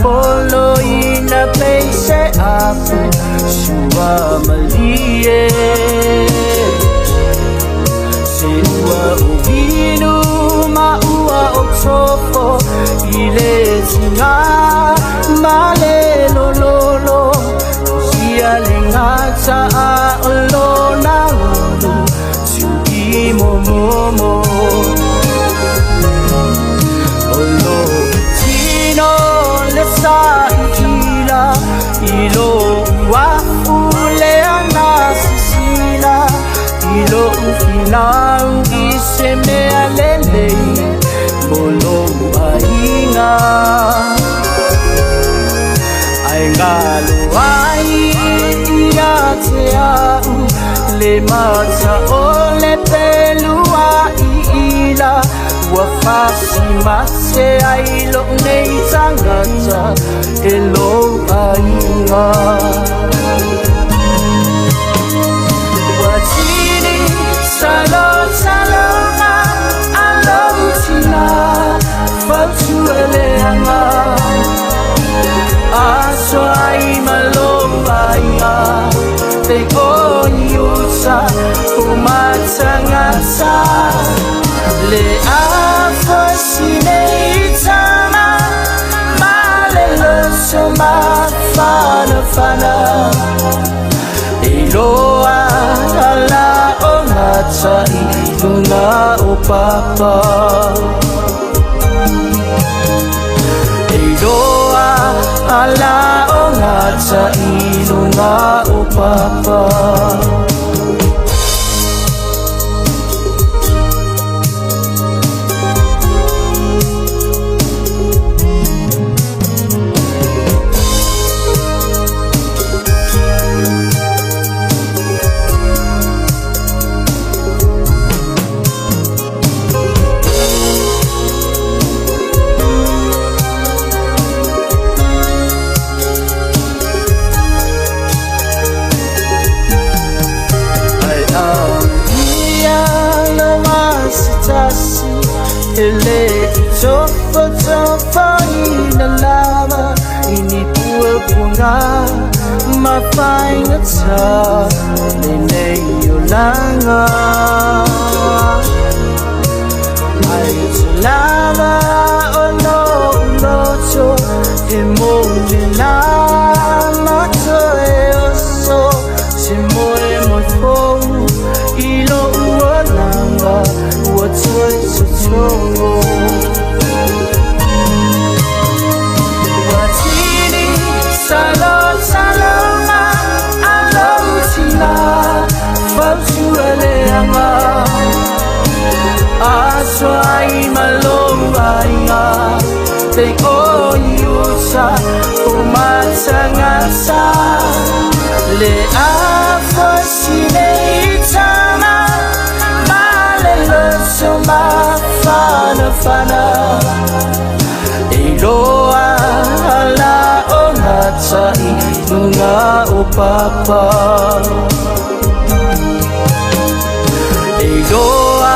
follow in a place afu shua malie se ua uvinu maua oksofo ile zinga male lololo sia lengata olona ulu tui momomo olo tino lesa ila ilo wa ule anasisila ilo ufina iseme alele bolo ainga aingalo ai iate au le mata ole pelua ila wafasi mase ailo nei tangata elo ainga watini salo salona alotina fatu eleanga aso ai malombaia te onyusa umatangasa le afasine itama malelo soma fana iloa ala ongata ilunga opapa iloa ala ongata ilunga opapa ele topo ina lava ini pupunga mafainga ta nene yolanga ai lava ono nocho emolina mato eoso simore mo ilo uolanga watini salo saloma alotina fautu eleanga aswai malombaia te onyusa umatangasa le afasine itama soma fana iloa ala ongata ilunga opapa iloa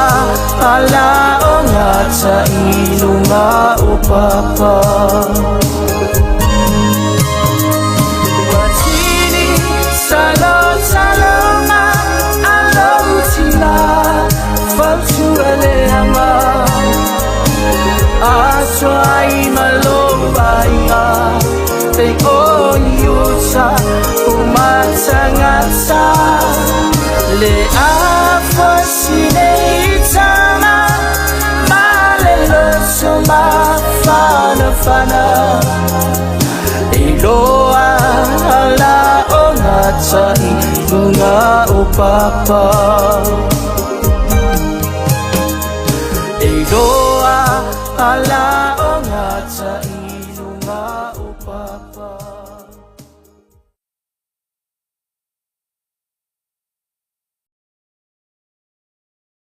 ala ongata ilunga opapa watini salo saloma alotina fautu eleanga aswai malombaia te onyusa umatangasa le afasine itama malelo soma fana iloa ala ongata ilunga opapa